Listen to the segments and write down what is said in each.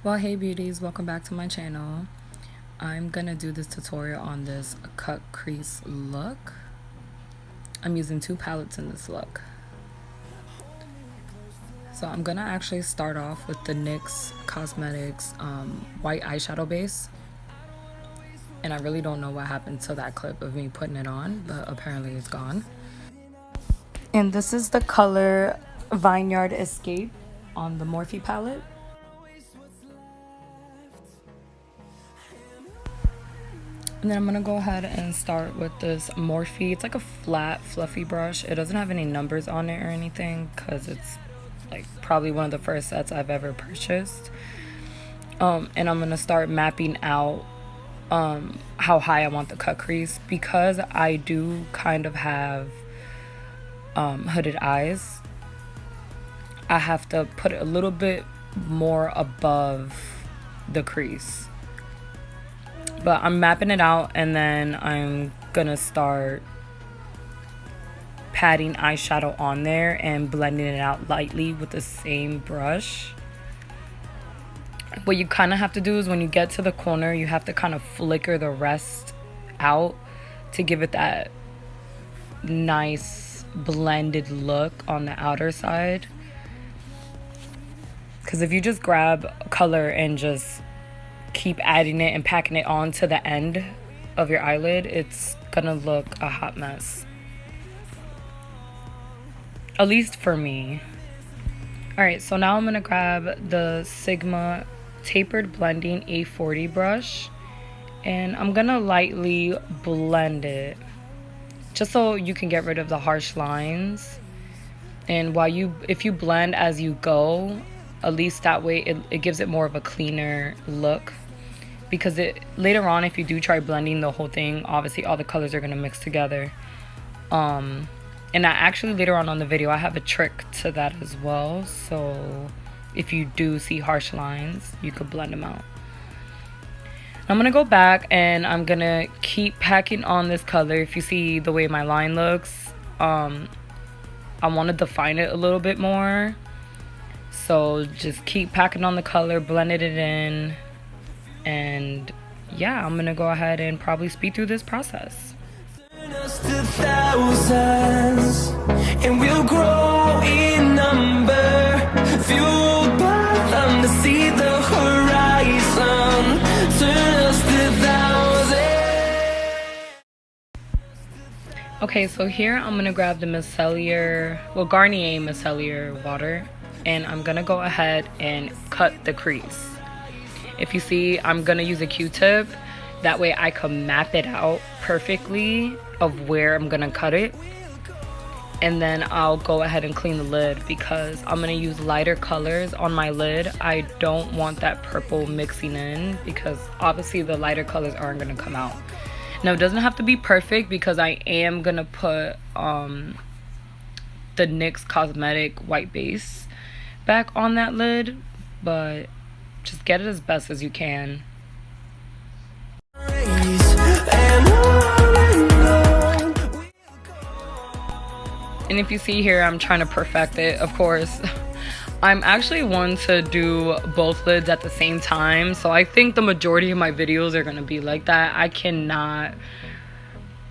Well, hey beauties, welcome back to my channel. I'm gonna do this tutorial on this cut crease look. I'm using two palettes in this look. So I'm gonna actually start off with the NYX Cosmetics white eyeshadow base. And I really don't know what happened to that clip of me putting it on, but apparently it's gone. And this is the color Vineyard Escape on the Morphe palette. And then I'm gonna go ahead and start with this Morphe. It's like a flat, fluffy brush. It doesn't have any numbers on it or anything because it's like probably one of the first sets I've ever purchased. And I'm gonna start mapping out how high I want the cut crease, because I do kind of have hooded eyes. I have to put it a little bit more above the crease. But I'm mapping it out, and then I'm gonna start patting eyeshadow on there and blending it out lightly with the same brush. What you kind of have to do is when you get to the corner, you have to kind of flicker the rest out to give it that nice blended look on the outer side. Because if you just grab color and just keep adding it and packing it on to the end of your eyelid, it's gonna look a hot mess. At least for me. Alright, so now I'm gonna grab the Sigma Tapered Blending A40 brush, and I'm gonna lightly blend it just so you can get rid of the harsh lines. And if you blend as you go, at least that way it gives it more of a cleaner look. Because later on, if you do try blending the whole thing, obviously all the colors are going to mix together. And I actually later on the video, I have a trick to that as well. So if you do see harsh lines, you could blend them out. I'm going to go back and I'm going to keep packing on this color. If you see the way my line looks, I want to define it a little bit more. So just keep packing on the color, blending it in. And yeah, I'm gonna go ahead and probably speed through this process. And we'll grow in number, fueled by them to see the horizon. Turn us to thousands. Okay, so here I'm gonna grab the Miscellar, Garnier Miscellar water, and I'm gonna go ahead and cut the crease. If you see, I'm gonna use a Q-tip. That way I can map it out perfectly of where I'm gonna cut it. And then I'll go ahead and clean the lid, because I'm gonna use lighter colors on my lid. I don't want that purple mixing in, because obviously the lighter colors aren't gonna come out. Now it doesn't have to be perfect, because I am gonna put the NYX Cosmetic white base back on that lid, but just get it as best as you can. And if you see here, I'm trying to perfect it, of course. I'm actually one to do both lids at the same time, so I think the majority of my videos are gonna be like that. I cannot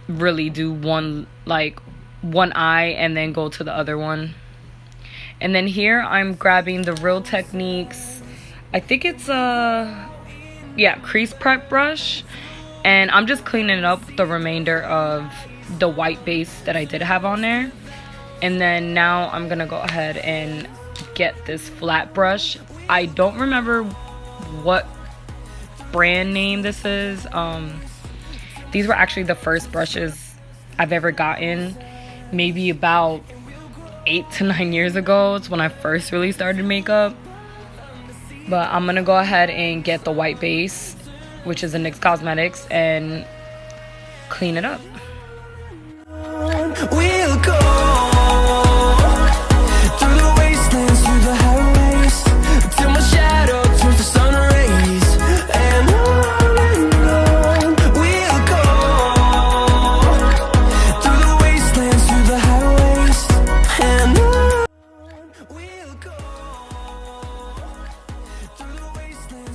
really do one eye and then go to the other one. And then here I'm grabbing the Real Techniques, I think it's crease prep brush, and I'm just cleaning up the remainder of the white base that I did have on there. And then now I'm gonna go ahead and get this flat brush. I don't remember what brand name this is. These were actually the first brushes I've ever gotten, maybe about 8 to 9 years ago. It's when I first really started makeup. But I'm gonna go ahead and get the white base, which is the NYX Cosmetics, and clean it up. We'll go through the wastelands, through the highways, till my shadow turns to sun rays. And on we'll go through the wastelands, through the highways. And on we'll go through the wastelands.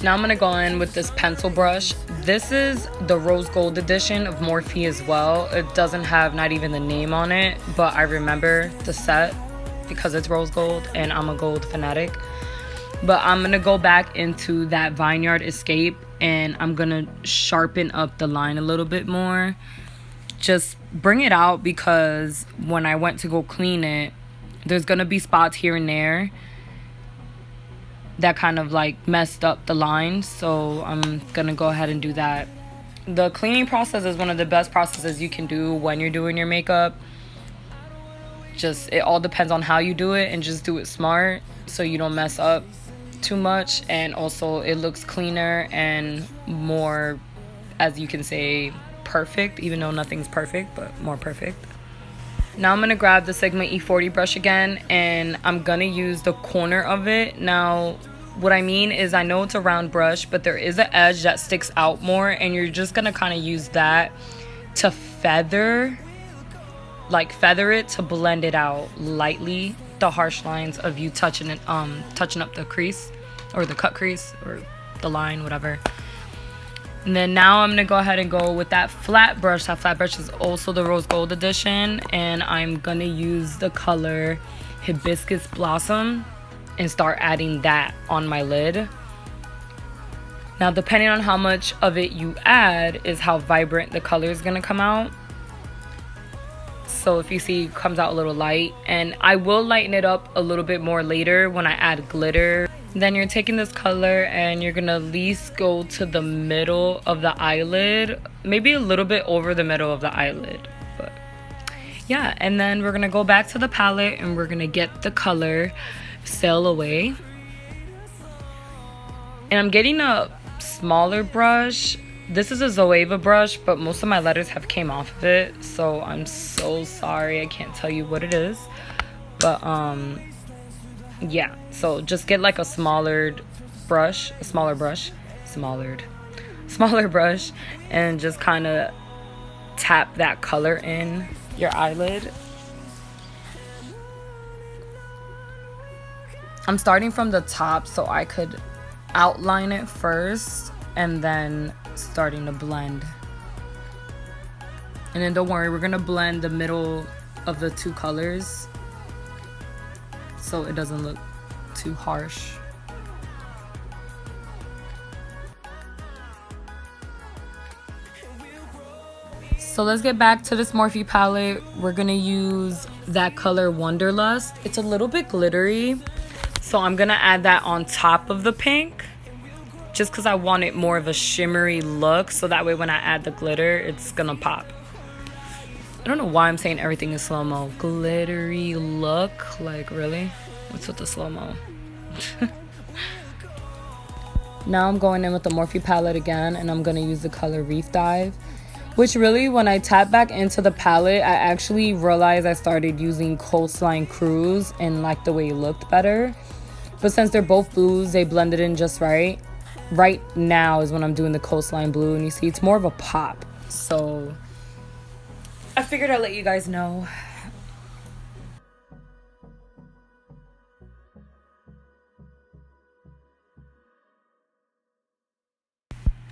Now I'm gonna go in with this pencil brush. This is the rose gold edition of Morphe as well. It doesn't have not even the name on it, but I remember the set because it's rose gold and I'm a gold fanatic. But I'm gonna go back into that Vineyard Escape and I'm gonna sharpen up the line a little bit more. Just bring it out because when I went to go clean it, there's gonna be spots here and there that kind of like messed up the line, so I'm gonna go ahead and do that. The cleaning process is one of the best processes you can do when you're doing your makeup. Just, it all depends on how you do it, and just do it smart so you don't mess up too much, and also it looks cleaner and more, as you can say, perfect, even though nothing's perfect, but more perfect. Now I'm gonna grab the Sigma E40 brush again, and I'm gonna use the corner of it. Now, what I mean is, I know it's a round brush, but there is an edge that sticks out more, and you're just gonna kind of use that to feather it to blend it out lightly, the harsh lines of you touching up the crease, or the cut crease, or the line, whatever. And then now I'm gonna go ahead and go with that flat brush. That flat brush is also the rose gold edition, and I'm gonna use the color Hibiscus Blossom and start adding that on my lid. Now, depending on how much of it you add is how vibrant the color is gonna come out. So if you see, it comes out a little light, and I will lighten it up a little bit more later when I add glitter. Then you're taking this color and you're gonna at least go to the middle of the eyelid, maybe a little bit over the middle of the eyelid, but yeah. And then we're gonna go back to the palette and we're gonna get the color Sail Away. And I'm getting a smaller brush. This is a Zoeva brush, but most of my letters have came off of it, so I'm so sorry I can't tell you what it is. But yeah, so just get like a smaller brush, and just kind of tap that color in your eyelid. I'm starting from the top so I could outline it first and then starting to blend. And then don't worry, we're gonna blend the middle of the two colors so it doesn't look too harsh. So let's get back to this Morphe palette. We're gonna use that color Wanderlust. It's a little bit glittery, so I'm gonna add that on top of the pink just because I want it more of a shimmery look, so that way when I add the glitter, it's gonna pop. I don't know why I'm saying everything is slow-mo. Glittery look, like really? What's with the slow-mo? Now I'm going in with the Morphe palette again, and I'm gonna use the color Reef Dive, which really, when I tap back into the palette, I actually realized I started using Coastline Cruise and like the way it looked better. But since they're both blues, they blended in just right. Right now is when I'm doing the Coastline Blue, and you see it's more of a pop. So I figured I'd let you guys know.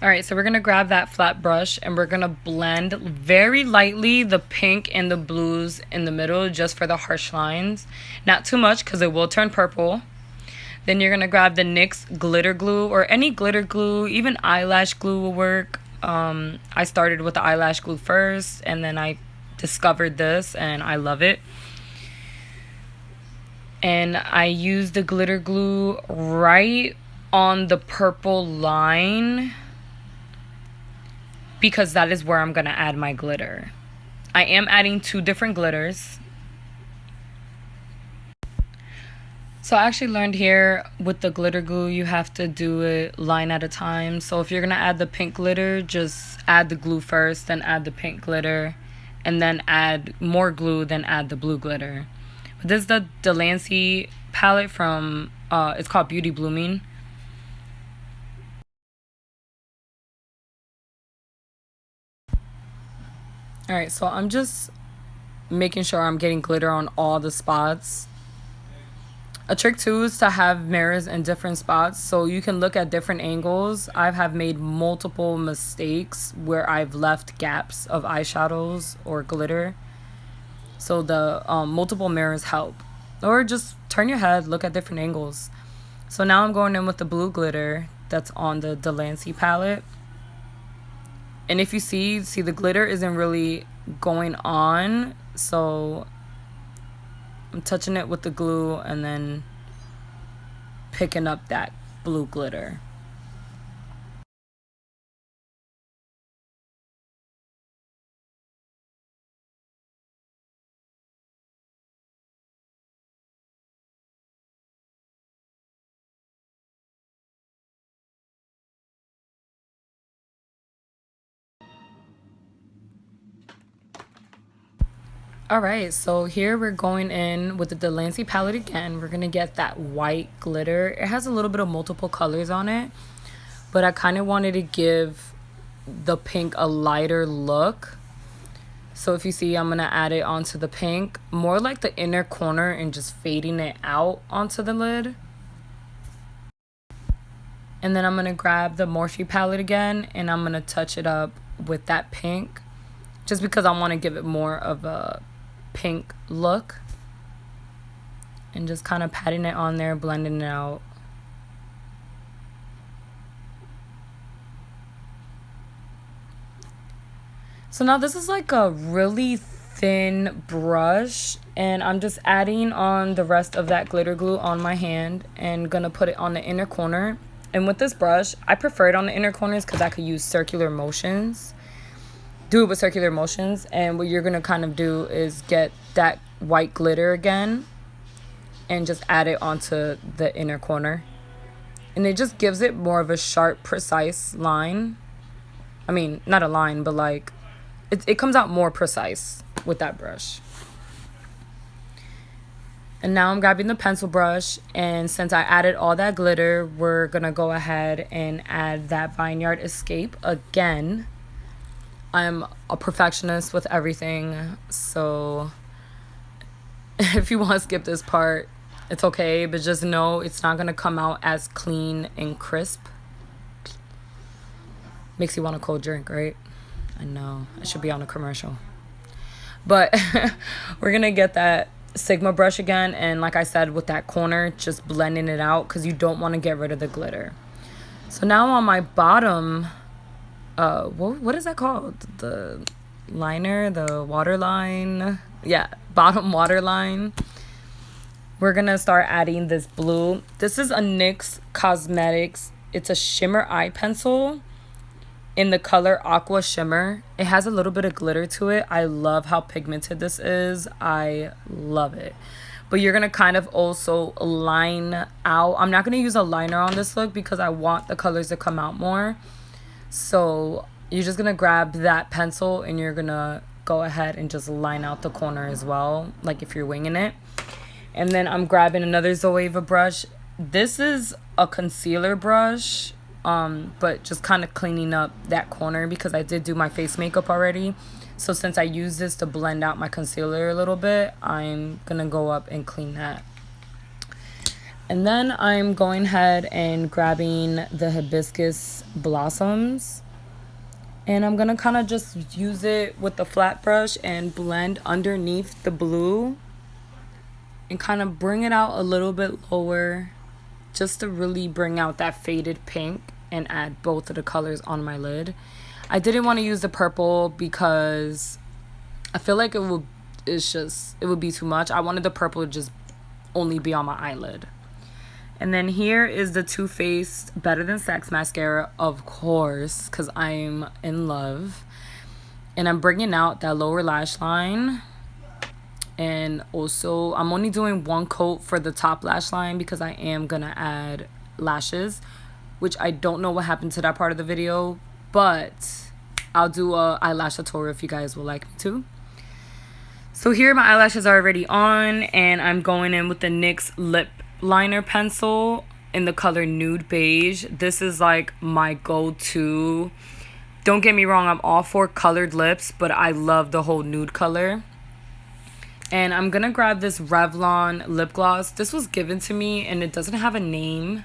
Alright, so we're going to grab that flat brush and we're going to blend very lightly the pink and the blues in the middle just for the harsh lines. Not too much because it will turn purple. Then you're going to grab the NYX glitter glue, or any glitter glue, even eyelash glue will work. I started with the eyelash glue first, and then I discovered this and I love it. And I used the glitter glue right on the purple line because that is where I'm going to add my glitter. I am adding 2 different glitters. So I actually learned here with the glitter glue, you have to do it line at a time. So if you're going to add the pink glitter, just add the glue first, then add the pink glitter, and then add more glue, then add the blue glitter. But this is the Delanci palette from, it's called Beauty Blooming. Alright, so I'm just making sure I'm getting glitter on all the spots. A trick too is to have mirrors in different spots so you can look at different angles. I have made multiple mistakes where I've left gaps of eyeshadows or glitter. So the multiple mirrors help. Or just turn your head, look at different angles. So now I'm going in with the blue glitter that's on the Delanci palette. And if you see the glitter isn't really going on. So I'm touching it with the glue and then picking up that blue glitter. Alright, so here we're going in with the Delanci palette again. We're going to get that white glitter. It has a little bit of multiple colors on it, but I kind of wanted to give the pink a lighter look. So if you see, I'm going to add it onto the pink, more like the inner corner and just fading it out onto the lid. And then I'm going to grab the Morphe palette again and I'm going to touch it up with that pink just because I want to give it more of a pink look, and just kind of patting it on there, blending it out. So now this is like a really thin brush and I'm just adding on the rest of that glitter glue on my hand and gonna put it on the inner corner. And with this brush, I prefer it on the inner corners because I could use circular motions. Do it with circular motions, and what you're gonna kind of do is get that white glitter again and just add it onto the inner corner, and it just gives it more of a sharp, precise line. I mean, not a line, but like it comes out more precise with that brush. And now I'm grabbing the pencil brush, and since I added all that glitter, we're gonna go ahead and add that Vineyard Escape again. I'm a perfectionist with everything, so if you want to skip this part, it's okay, but just know it's not going to come out as clean and crisp. Makes you want a cold drink, right? I know, I should be on a commercial. But we're going to get that Sigma brush again, and like I said, with that corner, just blending it out because you don't want to get rid of the glitter. So now on my bottom, what is that called? The liner, the waterline. Yeah, bottom waterline. We're gonna start adding this blue. This is a NYX Cosmetics. It's a shimmer eye pencil in the color Aqua Shimmer. It has a little bit of glitter to it. I love how pigmented this is. I love it. But you're gonna kind of also line out. I'm not gonna use a liner on this look because I want the colors to come out more. So you're just gonna grab that pencil and you're gonna go ahead and just line out the corner as well, like if you're winging it. And then I'm grabbing another Zoeva brush. This is a concealer brush, but just kind of cleaning up that corner because I did do my face makeup already. So since I use this to blend out my concealer a little bit, I'm gonna go up and clean that. And then I'm going ahead and grabbing the Hibiscus Blossoms. And I'm going to kind of just use it with the flat brush and blend underneath the blue. And kind of bring it out a little bit lower. Just to really bring out that faded pink and add both of the colors on my lid. I didn't want to use the purple because I feel like it would be too much. I wanted the purple to just only be on my eyelid. And then here is the Too Faced Better Than Sex mascara, of course, because I'm in love. And I'm bringing out that lower lash line. And also, I'm only doing one coat for the top lash line because I am going to add lashes, which I don't know what happened to that part of the video, but I'll do a eyelash tutorial if you guys would like me to. So here my eyelashes are already on, and I'm going in with the NYX Lip Liner pencil in the color Nude Beige. This is like my go-to. Don't get me wrong, I'm all for colored lips, but I love the whole nude color. And I'm gonna grab this Revlon lip gloss. This was given to me and it doesn't have a name.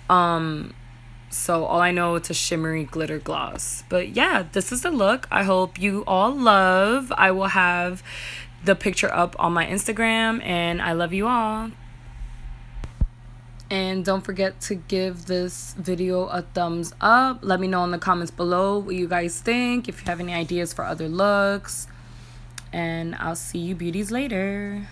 So all I know, it's a shimmery glitter gloss. But yeah, this is the look I hope you all love. I will have the picture up on my Instagram, and I love you all. And don't forget to give this video a thumbs up. Let me know in the comments below what you guys think, if you have any ideas for other looks. And I'll see you beauties later.